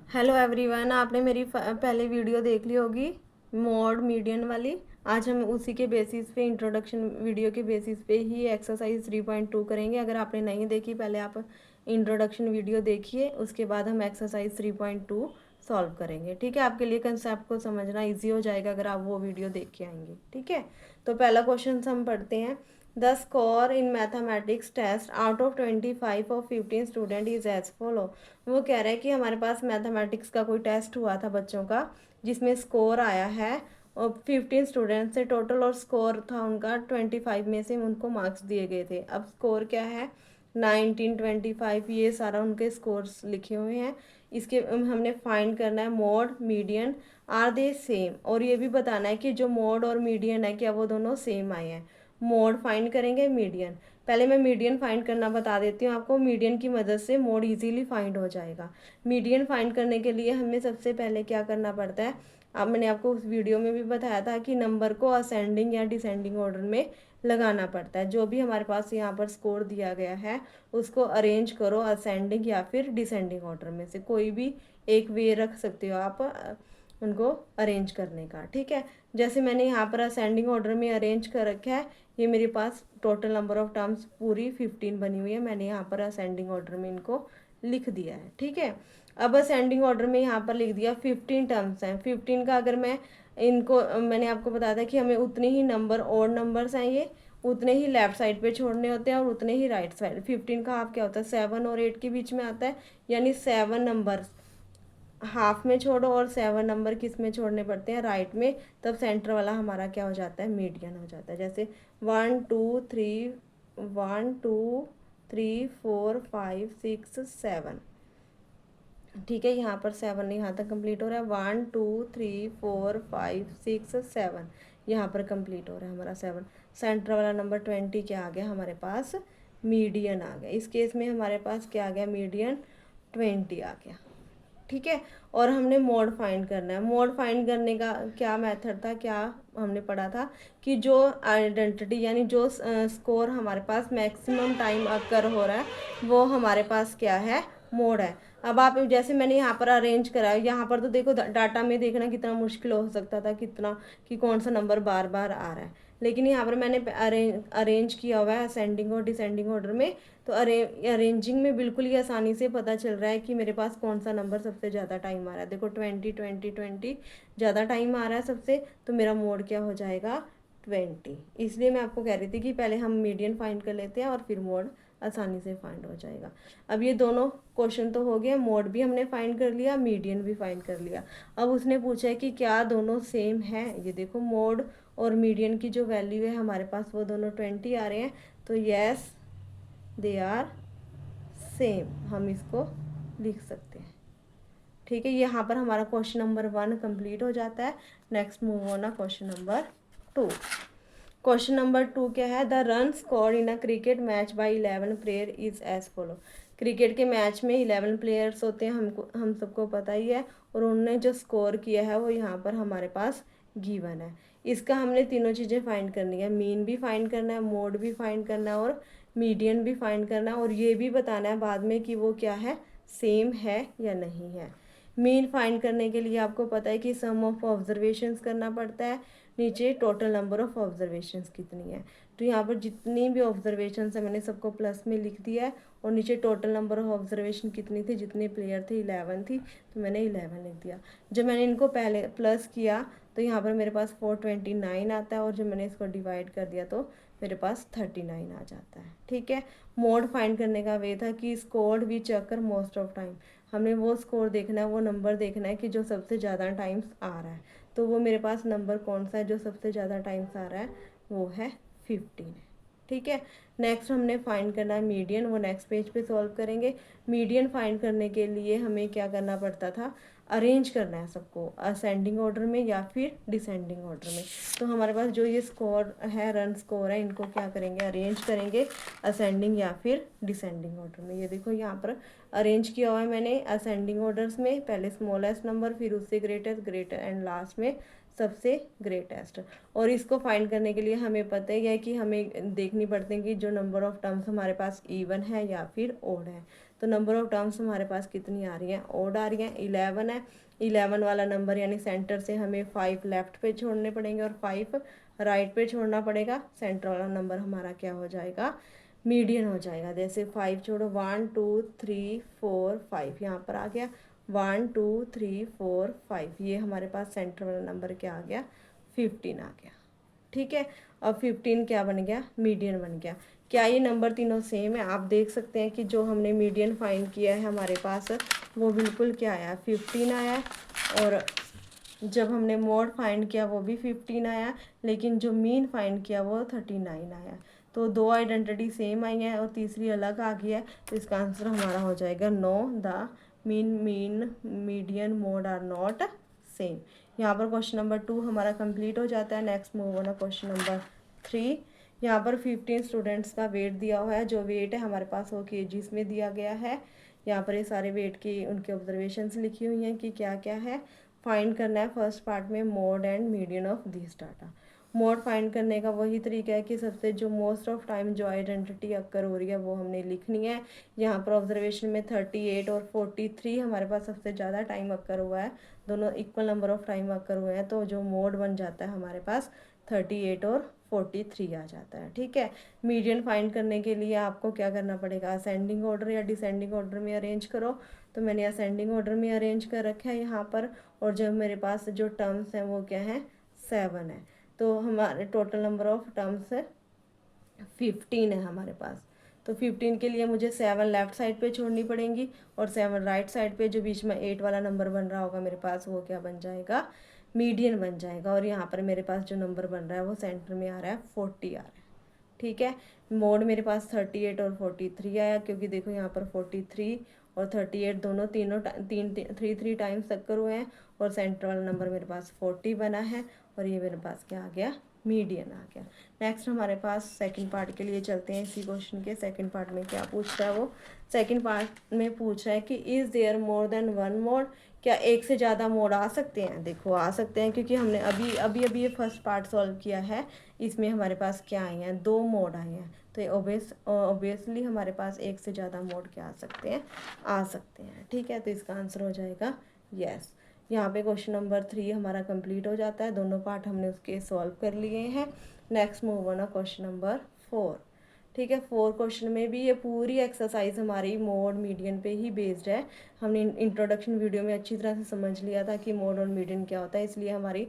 Hello everyone, आपने मेरी पहले वीडियो देख ली होगी मॉड मीडियन वाली। आज हम उसी के बेसिस पे इंट्रोडक्शन वीडियो के बेसिस पे ही एक्सरसाइज 3.2 करेंगे। अगर आपने नहीं देखी, पहले आप इंट्रोडक्शन वीडियो देखिए, उसके बाद हम एक्सरसाइज 3.2 सॉल्व करेंगे। ठीक है, आपके लिए कंसेप्ट को समझना इजी हो जाएगा अगर आप वो वीडियो देख के आएंगे। ठीक है, तो पहला क्वेश्चन हम पढ़ते हैं। The score in mathematics test out of 25 और 15 स्टूडेंट इज एज फॉलो। वो कह रहा है कि हमारे पास मैथमेटिक्स का कोई टेस्ट हुआ था बच्चों का, जिसमें स्कोर आया है और 15 स्टूडेंट से टोटल, और स्कोर था उनका 25 में से उनको मार्क्स दिए गए थे। अब स्कोर क्या है, 19, 25, ये सारा उनके स्कोर्स लिखे हुए हैं। इसके हमने फाइंड करना है mode median are they same, और ये भी बताना है कि जो मोड और मीडियन है क्या वो दोनों सेम आए हैं। मोड फाइंड करेंगे, मीडियन। पहले मैं मीडियन फाइंड करना बता देती हूँ आपको। मीडियन की मदद से मोड इजीली फाइंड हो जाएगा। मीडियन फाइंड करने के लिए हमें सबसे पहले क्या करना पड़ता है, अब मैंने आपको उस वीडियो में भी बताया था कि नंबर को असेंडिंग या डिसेंडिंग ऑर्डर में लगाना पड़ता है। जो भी हमारे पास यहाँ पर स्कोर दिया गया है उसको अरेंज करो असेंडिंग या फिर डिसेंडिंग ऑर्डर में से, कोई भी एक वे रख सकते हो आप उनको अरेंज करने का। ठीक है, जैसे मैंने यहाँ पर असेंडिंग ऑर्डर में अरेंज कर रखा है, ये मेरे पास टोटल नंबर ऑफ टर्म्स पूरी 15 बनी हुई है। मैंने यहाँ पर असेंडिंग ऑर्डर में इनको लिख दिया है। ठीक है, अब असेंडिंग ऑर्डर में यहाँ पर लिख दिया 15 टर्म्स हैं। 15 का अगर मैं इनको, मैंने आपको बताया था कि हमें उतने ही नंबर और नंबर्स हैं, ये उतने ही लेफ्ट साइड पे छोड़ने होते हैं और उतने ही राइट साइड। 15 का हाफ क्या होता है, 7 और 8 के बीच में आता है, यानी 7 नंबर हाफ में छोड़ो और 7 नंबर किस में छोड़ने पड़ते हैं, राइट में। तब सेंटर वाला हमारा क्या हो जाता है, मीडियन हो जाता है। जैसे 1 2 3, 1 2 3 4 5 6 7। ठीक है, यहाँ पर 7 यहाँ तक कंप्लीट हो रहा है। 1 2 3 4 5 6 7, यहाँ पर कंप्लीट हो रहा है हमारा 7। सेंटर वाला नंबर 20 क्या आ गया हमारे पास, मीडियन आ गया। इस केस में हमारे पास क्या आ गया, मीडियन 20 आ गया। ठीक है, और हमने मोड फाइंड करना है। मोड फाइंड करने का क्या मेथड था, क्या हमने पढ़ा था कि जो आइडेंटिटी यानी जो स्कोर हमारे पास मैक्सिमम टाइम अकर हो रहा है वो हमारे पास क्या है, मोड है। अब आप जैसे मैंने यहाँ पर अरेंज करा है, यहाँ पर तो देखो डाटा में देखना कितना मुश्किल हो सकता था, कितना कि कौन सा नंबर बार बार आ रहा है, लेकिन यहाँ पर मैंने अरेंज किया हुआ है असेंडिंग और डिसेंडिंग ऑर्डर में। तो अरेंजिंग में बिल्कुल ही आसानी से पता चल रहा है कि मेरे पास कौन सा नंबर सबसे ज़्यादा टाइम आ रहा है। देखो 20 ज़्यादा टाइम आ रहा है सबसे, तो मेरा मोड क्या हो जाएगा, 20। इसलिए मैं आपको कह रही थी कि पहले हम मीडियन फाइंड कर लेते हैं और फिर मोड आसानी से फाइंड हो जाएगा। अब ये दोनों क्वेश्चन तो हो गया, मोड भी हमने फाइंड कर लिया, मीडियन भी फाइंड कर लिया। अब उसने पूछा है कि क्या दोनों सेम है। ये देखो मोड और मीडियन की जो वैल्यू है हमारे पास वो दोनों 20 आ रहे हैं, तो यस दे आर सेम, हम इसको लिख सकते हैं। ठीक है, यहाँ पर हमारा क्वेश्चन नंबर 1 कंप्लीट हो जाता है। Next move on question number 2। Question number 2 क्या है, the run score in a cricket match by 11 player is as follow. Cricket के मैच में 11 प्लेयर्स होते हैं, हम सबको पता ही है, और उन्होंने जो स्कोर किया है वो यहाँ पर हमारे पास गिवन है। इसका हमने तीनों चीज़ें फाइंड करनी है, मीन भी फाइंड करना है, मोड भी फाइंड करना है और मीडियन भी फाइंड करना है, और ये भी बताना है बाद में कि वो क्या है, सेम है या नहीं है। मीन फाइंड करने के लिए आपको पता है कि सम ऑफ ऑब्जर्वेशंस करना पड़ता है, नीचे टोटल नंबर ऑफ ऑब्जर्वेशंस कितनी है। तो यहाँ पर जितनी भी ऑब्जर्वेशंस है मैंने सबको प्लस में लिख दिया है, और नीचे टोटल नंबर ऑफ ऑब्जर्वेशन कितनी थी, जितने प्लेयर थे 11 थी, तो मैंने 11 लिख दिया। जब मैंने इनको पहले प्लस किया तो यहाँ पर मेरे पास 429 आता है, और जब मैंने इसको डिवाइड कर दिया तो मेरे पास 39 आ जाता है। ठीक है, मोड फाइंड करने का वे था कि scored which occur most of time, हमने वो स्कोर देखना है, वो नंबर देखना है कि जो सबसे ज़्यादा टाइम्स आ रहा है। तो वो मेरे पास नंबर कौन सा है जो सबसे ज़्यादा टाइम्स आ रहा है, वो है 15। ठीक है, नेक्स्ट हमने फाइंड करना है मीडियन, वो नेक्स्ट पेज पे सॉल्व करेंगे। मीडियन फाइंड करने के लिए हमें क्या करना पड़ता था, अरेंज करना है सबको असेंडिंग ऑर्डर में या फिर डिसेंडिंग ऑर्डर में। तो हमारे पास जो ये स्कोर है, रन स्कोर है, इनको क्या करेंगे, अरेंज करेंगे असेंडिंग या फिर डिसेंडिंग ऑर्डर में। ये देखो यहाँ पर अरेंज किया हुआ है मैंने असेंडिंग ऑर्डर्स में, पहले स्मॉलेस्ट नंबर, फिर उससे ग्रेटेस्ट, ग्रेटर एंड लास्ट में सबसे ग्रेटेस्ट। और इसको फाइंड करने के लिए हमें पता ही है कि हमें देखनी पड़ती है कि जो नंबर ऑफ टर्म्स हमारे पास इवन है या फिर ओड है। तो नंबर ऑफ टर्म्स हमारे पास कितनी आ रही हैं, ओड आ रही हैं, 11 है। 11 वाला नंबर यानी सेंटर से हमें 5 लेफ्ट पे छोड़ने पड़ेंगे और 5 राइट पे छोड़ना पड़ेगा। सेंटर वाला नंबर हमारा क्या हो जाएगा, मीडियन हो जाएगा। जैसे 5 छोड़ो, 1 2 3 4 5 यहाँ पर आ गया, 1 2 3 4 5, ये हमारे पास सेंटर वाला नंबर क्या आ गया, 15 आ गया। ठीक है, अब 15 क्या बन गया, मीडियन बन गया। क्या ये नंबर तीनों सेम है? आप देख सकते हैं कि जो हमने मीडियन फाइंड किया है हमारे पास वो बिल्कुल क्या आया, 15 आया। और जब हमने मोड फाइंड किया वो भी 15 आया, लेकिन जो मीन फाइंड किया वो 39 आया। तो दो आइडेंटिटी सेम आई है और तीसरी अलग आ गई है। तो इसका आंसर हमारा हो जाएगा no, the mean median mode are not same. यहाँ पर क्वेश्चन नंबर 2 हमारा कंप्लीट हो जाता है। Next move on question number 3। यहाँ पर 15 स्टूडेंट्स का वेट दिया हुआ है। जो वेट है हमारे पास वो केजीज में दिया गया है। यहाँ पर ये सारे वेट की उनके ऑब्जर्वेशंस लिखी हुई हैं कि क्या क्या है। फाइंड करना है फर्स्ट पार्ट में mode and median of this data. Mode find करने का वही तरीका है कि सबसे जो मोस्ट ऑफ टाइम जो आइडेंटिटी अक्कर हो रही है वो हमने लिखनी है। यहाँ पर ऑब्जर्वेशन में 38 और 43 हमारे पास सबसे ज़्यादा टाइम अक्कर हुआ है, दोनों equal number of time occur हुए हैं। तो जो मोड बन जाता है हमारे पास 38 और 43 आ जाता है। ठीक है, मीडियन फाइंड करने के लिए आपको क्या करना पड़ेगा, असेंडिंग ऑर्डर या डिसेंडिंग ऑर्डर में अरेंज करो। तो मैंने असेंडिंग ऑर्डर में अरेंज कर रखा है यहाँ पर। और जब मेरे पास जो टर्म्स हैं वो क्या है, 7 है। तो हमारे टोटल नंबर ऑफ टर्म्स है 15 है हमारे पास। तो 15 के लिए मुझे 7 लेफ्ट साइड पे छोड़नी पड़ेंगी और 7 राइट साइड पे, जो बीच में 8 वाला नंबर बन रहा होगा मेरे पास वो क्या बन जाएगा, मीडियन बन जाएगा। और यहाँ पर मेरे पास जो नंबर बन रहा है वो सेंटर में आ रहा है, 40 आ रहा है। ठीक है, मोड मेरे पास 38 और 43 आया, क्योंकि देखो यहाँ पर 43 और 38 दोनों तीनों थ्री टाइम्स टक्कर हुए हैं। और सेंटर वाला नंबर मेरे पास 40 बना है और ये मेरे पास क्या आ गया, मीडियन आ गया। नेक्स्ट हमारे पास सेकंड पार्ट के लिए चलते हैं। इसी क्वेश्चन के सेकंड पार्ट में क्या पूछ रहा है वो, सेकंड पार्ट में पूछ रहा है कि is there more than one mode, क्या एक से ज़्यादा मोड आ सकते हैं। देखो आ सकते हैं, क्योंकि हमने अभी अभी अभी ये फर्स्ट पार्ट सॉल्व किया है। इसमें हमारे पास क्या आए हैं, 2 मोड आए हैं। तो ये ऑब्वियसली हमारे पास एक से ज़्यादा मोड क्या आ सकते हैं, आ सकते हैं। ठीक है, तो इसका आंसर हो जाएगा यस। यहाँ पे क्वेश्चन नंबर 3 हमारा कंप्लीट हो जाता है। दोनों पार्ट हमने उसके सॉल्व कर लिए हैं। Next move on question number 4। ठीक है, 4 क्वेश्चन में भी ये पूरी एक्सरसाइज हमारी मोड मीडियन पे ही बेस्ड है। हमने इंट्रोडक्शन वीडियो में अच्छी तरह से समझ लिया था कि मोड और मीडियन क्या होता है, इसलिए हमारी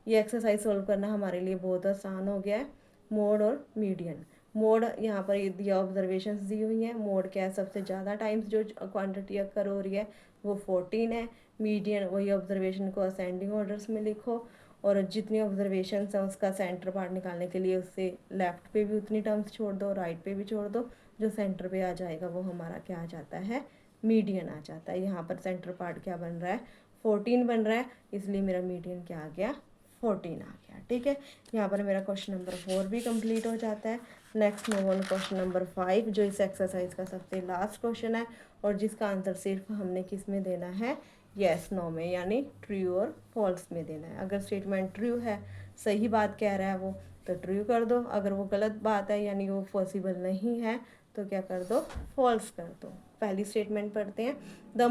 ये एक्सरसाइज सॉल्व करना हमारे लिए बहुत आसान हो गया है। मोड और मीडियन, मोड यहाँ पर ये दिया ऑब्जर्वेशंस दी हुई हैं। मोड क्या है, सबसे ज़्यादा टाइम्स जो क्वांटिटी अकर हो रही है वो 14 है। मीडियन वही ऑब्जर्वेशन को असेंडिंग ऑर्डर्स में लिखो, और जितनी ऑब्जर्वेशंस हैं उसका सेंटर पार्ट निकालने के लिए उससे लेफ्ट पे भी उतनी टर्म्स छोड़ दो, राइट पे भी छोड़ दो। जो सेंटर पे आ जाएगा वो हमारा क्या आ जाता है, मीडियन आ जाता है। यहाँ पर सेंटर पार्ट क्या बन रहा है, 14 बन रहा है, इसलिए मेरा मीडियन क्या आ गया, 14 आ गया। ठीक है, यहाँ पर मेरा क्वेश्चन नंबर 4 भी कंप्लीट हो जाता है। Next move on question number 5, जो इस एक्सरसाइज का सबसे लास्ट क्वेश्चन है और जिसका आंसर सिर्फ हमने किस में देना है, येस नो में, यानी ट्रू और फॉल्स में देना है। अगर स्टेटमेंट ट्रू है, सही बात कह रहा है वो, तो ट्रू कर दो। अगर वो गलत बात है यानी वो पॉसिबल नहीं है तो क्या कर दो, फॉल्स कर दो। पहली स्टेटमेंट पढ़ते हैं, the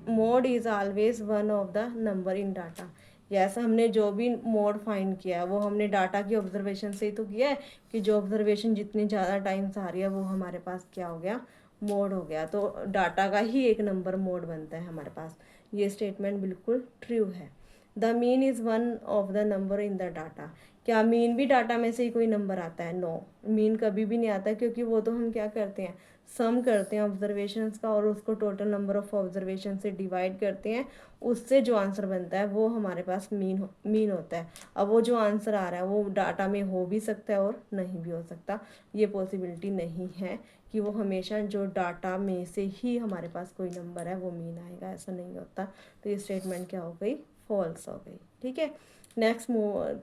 mode is always one of the number in data. Yes, हमने जो भी मोड फाइंड किया है वो हमने डाटा की ऑब्जर्वेशन से ही तो किया है, कि जो ऑब्जर्वेशन जितनी ज़्यादा टाइम्स आ रही है वो हमारे पास क्या हो गया, मोड हो गया। तो डाटा का ही एक नंबर मोड बनता है हमारे पास। ये स्टेटमेंट बिल्कुल ट्रू है। The mean is one of the number in the data, क्या मीन भी डाटा में से ही कोई नंबर आता है, नो, मीन कभी भी नहीं आता, क्योंकि वो तो हम क्या करते हैं, सम करते हैं ऑब्जर्वेशंस का और उसको टोटल नंबर ऑफ ऑब्जर्वेशन से डिवाइड करते हैं, उससे जो आंसर बनता है वो हमारे पास मीन होता है। अब वो जो आंसर आ रहा है वो डाटा में हो भी सकता है और नहीं भी हो सकता, ये पॉसिबिलिटी नहीं है कि वो हमेशा जो डाटा में से ही हमारे पास कोई नंबर है वो मीन आएगा, ऐसा नहीं होता। तो ये स्टेटमेंट क्या हो गई, फॉल्स हो गई। ठीक है, नेक्स्ट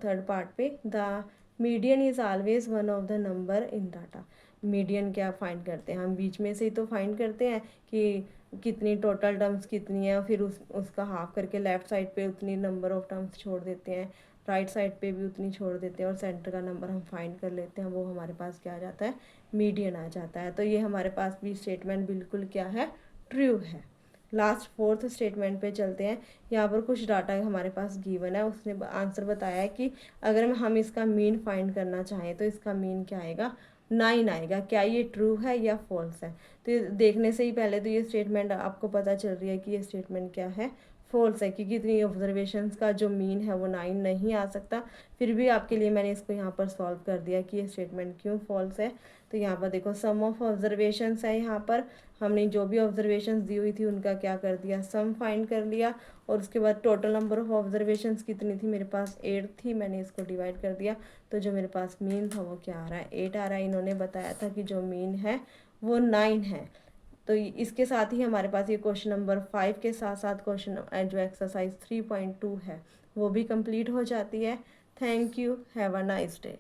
थर्ड पार्ट पे, the median is always one of the number in data. Median क्या फाइंड करते हैं हम, बीच में से ही तो फाइंड करते हैं कि कितनी टोटल टर्म्स कितनी है, फिर उसका हाफ करके लेफ़्ट साइड पे उतनी नंबर ऑफ टर्म्स छोड़ देते हैं, राइट साइड पे भी उतनी छोड़ देते हैं और सेंटर का नंबर हम फाइंड कर लेते हैं, वो हमारे पास क्या आ जाता है, मीडियन आ जाता है। तो ये हमारे पास भी स्टेटमेंट बिल्कुल क्या है, ट्रू है। लास्ट फोर्थ स्टेटमेंट पे चलते हैं। यहाँ पर कुछ डाटा हमारे पास गिवन है, उसने आंसर बताया है कि अगर हम इसका मीन फाइंड करना चाहें तो इसका मीन क्या आएगा, 9 आएगा। क्या ये ट्रू है या फॉल्स है? तो ये देखने से ही पहले तो ये स्टेटमेंट आपको पता चल रही है कि ये स्टेटमेंट क्या है, फॉल्स है, क्योंकि इतनी ऑब्जर्वेशंस का जो मीन है वो 9 नहीं आ सकता। फिर भी आपके लिए मैंने इसको यहाँ पर सॉल्व कर दिया कि ये स्टेटमेंट क्यों फॉल्स है। तो यहाँ पर देखो सम ऑफ ऑब्जर्वेशंस है, यहाँ पर हमने जो भी ऑब्जर्वेशंस दी हुई थी उनका क्या कर दिया, सम फाइंड कर लिया। और उसके बाद टोटल नंबर ऑफ ऑब्जर्वेशंस कितनी थी, मेरे पास 8 थी, मैंने इसको डिवाइड कर दिया। तो जो मेरे पास मीन था वो क्या आ रहा है, 8 आ रहा है। इन्होंने बताया था कि जो मीन है वो 9 है। तो इसके साथ ही हमारे पास ये क्वेश्चन नंबर 5 के साथ साथ क्वेश्चन जो एक्सरसाइज 3.2 है वो भी कंप्लीट हो जाती है। Thank you, have a nice day.